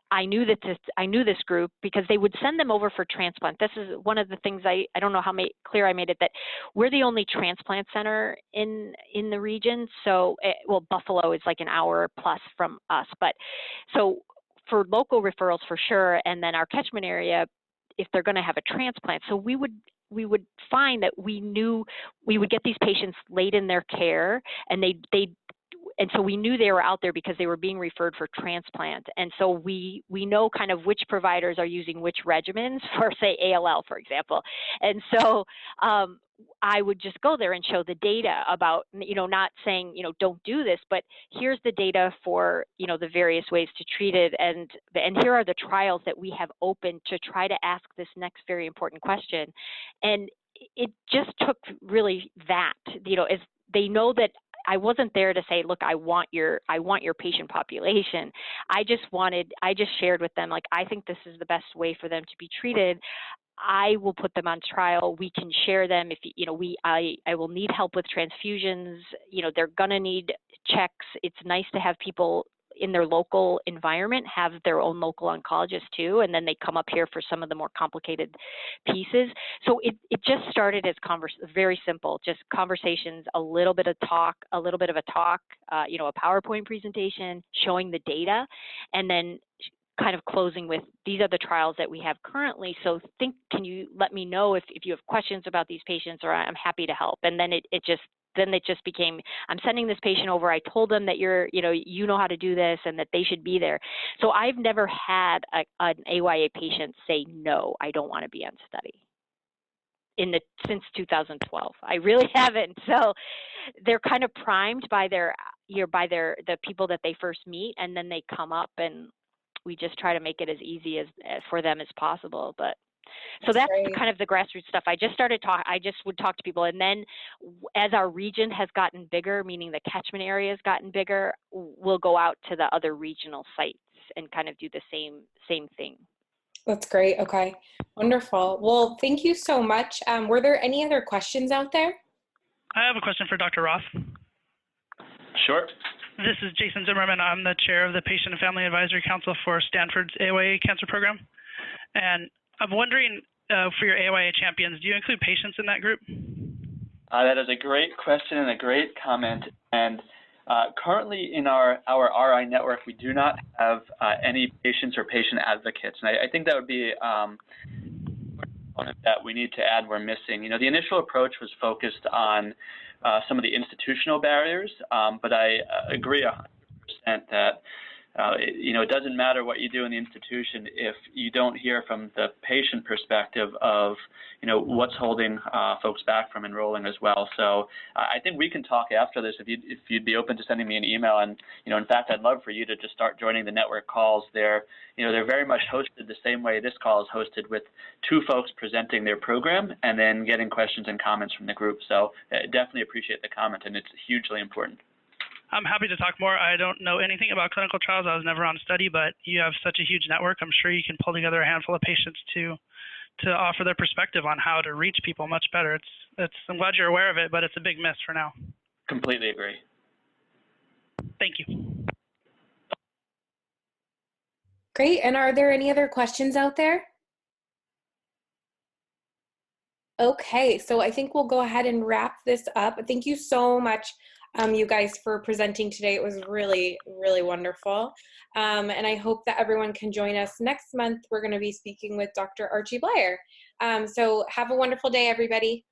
[SPEAKER 3] I knew this group because they would send them over for transplant. This is one of the things I don't know how clear I made it, that we're the only transplant center in the region. So, Buffalo is like an hour plus from us, but so for local referrals for sure, and then our catchment area, if they're going to have a transplant. So we would find that we knew we would get these patients late in their care, and and so we knew they were out there because they were being referred for transplant. And so we know kind of which providers are using which regimens for, say, ALL, for example. And so I would just go there and show the data about, not saying, don't do this, but here's the data for, the various ways to treat it. And here are the trials that we have open to try to ask this next very important question. And it just took really that, as they know that I wasn't there to say, look, I want your patient population. I just shared with them, like, I think this is the best way for them to be treated. I will put them on trial. We can share them. If I will need help with transfusions. They're gonna need checks. It's nice to have people in their local environment have their own local oncologist too, and then they come up here for some of the more complicated pieces. So it just started as very simple, just conversations, a little bit of a talk, a PowerPoint presentation showing the data, and then kind of closing with, these are the trials that we have currently. So can you let me know if you have questions about these patients, or I'm happy to help. And then it just became, I'm sending this patient over. I told them that you know how to do this and that they should be there. So I've never had an AYA patient say, no, I don't want to be on study since 2012. I really haven't. So they're kind of primed by the people that they first meet, and then they come up, and we just try to make it as easy as for them as possible. But so that's kind of the grassroots stuff. I just would talk to people, and then as our region has gotten bigger, meaning the catchment area has gotten bigger, we'll go out to the other regional sites and kind of do the same thing.
[SPEAKER 4] That's great. Okay, wonderful. Well, thank you so much. Were there any other questions out there?
[SPEAKER 5] I have a question for Dr. Roth.
[SPEAKER 1] Sure.
[SPEAKER 5] This is Jason Zimmerman. I'm the chair of the Patient and Family Advisory Council for Stanford's AYA Cancer Program. And I'm wondering, for your AYA champions, do you include patients in that group?
[SPEAKER 1] That is a great question and a great comment. And currently in our RI network, we do not have any patients or patient advocates. And I think that would be that we need to add we're missing. The initial approach was focused on some of the institutional barriers, but I agree 100% that it doesn't matter what you do in the institution if you don't hear from the patient perspective of what's holding folks back from enrolling as well. So I think we can talk after this if you'd be open to sending me an email. And in fact, I'd love for you to just start joining the network calls. They're very much hosted the same way this call is hosted, with two folks presenting their program and then getting questions and comments from the group. So definitely appreciate the comment, and it's hugely important.
[SPEAKER 5] I'm happy to talk more. I don't know anything about clinical trials. I was never on study, but you have such a huge network. I'm sure you can pull together a handful of patients to offer their perspective on how to reach people much better. I'm glad you're aware of it, but it's a big miss for now.
[SPEAKER 1] Completely agree.
[SPEAKER 5] Thank you.
[SPEAKER 4] Great. And are there any other questions out there? Okay, so I think we'll go ahead and wrap this up. Thank you so much, you guys, for presenting today. It was really, really wonderful. And I hope that everyone can join us next month. We're going to be speaking with Dr. Archie Blyer. So have a wonderful day, everybody.